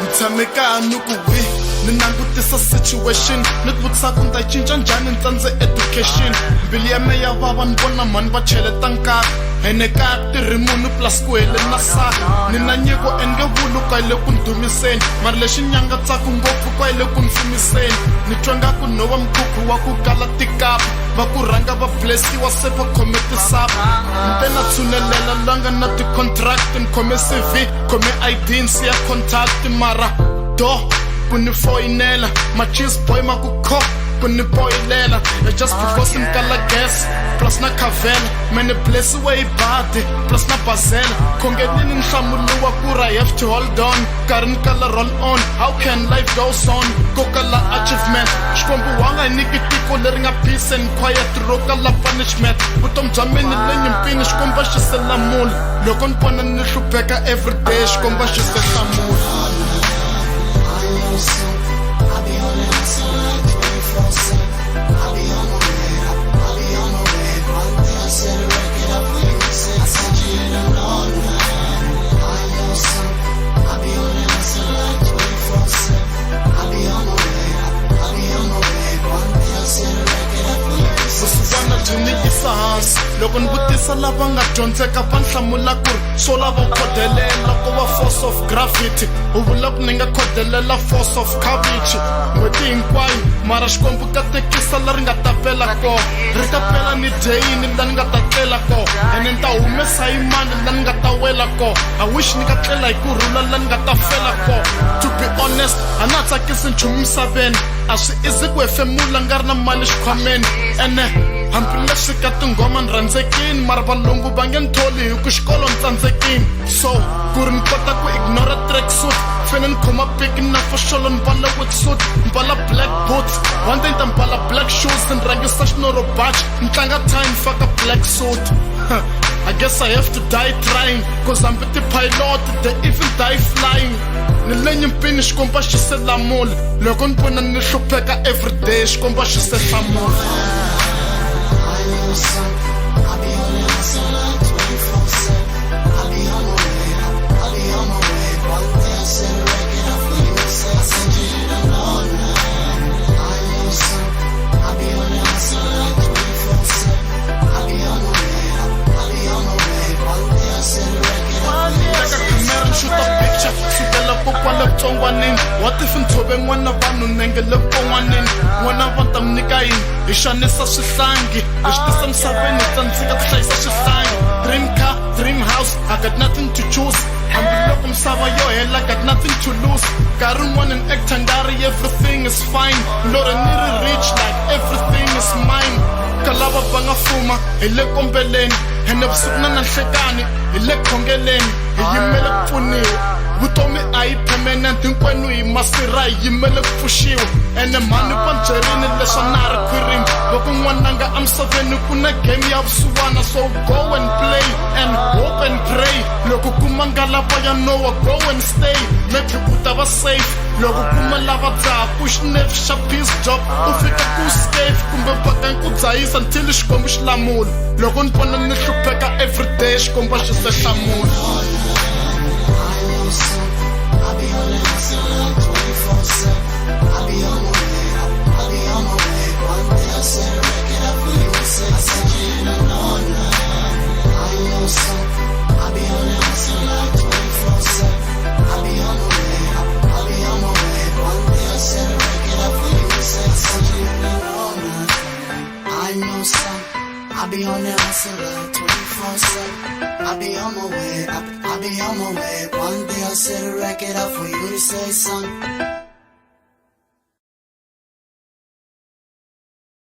Nitsameka nukuwi ninangutisa situation nitvutisa ku nta cinca njhani ntlandze education mbili ya meya vava ni vona mhani va cheleta nkaka ene kaya tirhi munhu plus ku helena saka nina nyiko enge vulu ka ile ku ndumiseni mara lexi nyangatsaka ngopfu ka ile ku nfumiseni ni twa ngaku no va mkhukhu wa ku kala tikapa va ku rhanga va blessiwa se va khome tisapa nte na tshunelela langa na ti-contract ni khome CV khome ID nsiya contact mara do kuni foyinela ma-cheese boy ma ku kho kuni boyilela just because ni kala gas plus na kavela mene blessiwe hi badi plus na bazela khongelini ni hlamuriwa ku ra have to hold on karhi ni kala roll on how can life goes on ko kala achievement xikwembu wanga hi nyiki tiko leri nga peace and quiet ro kala punishment vutomi bya mina le nyimpini xikomba xi se lamula loko ni vona ni hlupheka everyday xikomba xi se hlamula I'll be on the hustle like 24/7. I'll be on my way, I'll be on my way. One day I set a record up for you, say I sent you in the long line. I know some. I'll be on the hustle like 24/7. I'll be on my way, I'll be on my way. One day I set a record up for you, say I sent you in the long line. Loko ni vutisa lava nga dyondzeka va nhlamula ku ri swo lava u khodelela ku va force of gravity u vula ku ni nga khodelela force of cabbage n'hweti hinkwayo mara xikwembu ka tekisa leri nga ta pela koho ri ta pela ni dyeyini la ni nga ta tlela koho ene ni ta humesa yimani la ni nga ta wela koho I wish ni nga tlela hi kurhula la ni nga ta fela koho to be honest a na tsakisi nchumu misaveni a swi easy ku hefemula nga ri na mali xikhwameni ene hambileswi ka tinghoma ni rhandzekini mara valungu va nge ni tholi hi ku xikolo ni tsandzekini so ku ri ni kota ku ignora track suit fene ni khoma peki na foxolo ni mbala wetsuit ni mbala black boots one day ni ta mbala black shoes ni rhangisa xinorobachi ni tlanga time faka black suit I guess I have to die trying cause hambi ti-pilot they even die flying ni le nyimpini xikomba xi se lamula loko ni vona ni hlupheka everyday xikomba xi se hlamula I'll be on the hustle like 24/7. I'll be on my way, I'll be on my way. One day I set a record up for you, say I sent you in the long line. I know some. I'll be on the hustle like 24/7. I'll be on my way, I'll be on my way. One day I set a record up for you, say I camera and shoot a picture sukela kokwala vutsongwanini what if ntshove n'wana vanhu nenge le vukon'wanini n'wana va ta mi nyika yini hi xanisa swihlangi hi xi tisa misaveni hi tsandzeka ku hlayisa swihlangi dream car dream house I got nothing to choose hambiloko misava yo hela got nothing to lose nkarhi wun'wana ni actor ngari everything is fine lore ni ri rich like everything is mine ka lava va nga fuma hi le kombeleni ene vusiku na nanhlekani hi le khongeleni hi yimele ku pfuniwa vutomi a yi permanent hinkwenu hi masirha hi yimele ku pfuxiwa ene mhani va byerini leswa na ha ri khwirini loko n'wananga emisaveni ku na game ya vusiwana so go and play and hope and pray loko kuma nga lava ya nowa go and stay maybe u ta va safe loko kuma lava dzahaku xinefi xa peace job u fika ku safe kumbe vakangi ku dzahisa until xikwembu xi lamula loko ni vona ni hlupheka everyday xikomba xi se hlamula I'll be on the hustle like 24/7. I'll be on my way, I'll be on my way. One day I set a record up for you, say I sent you in the long line. I know some. I'll be on the hustle like 24/7. I'll be on my way, I'll be on my way. One day I set a record up for you, say I sent you in the long line. I know some. I'll be on the hustle like 24/7. I'll be on my way, I'll be on my way. One day I'll set a record up for you to say something.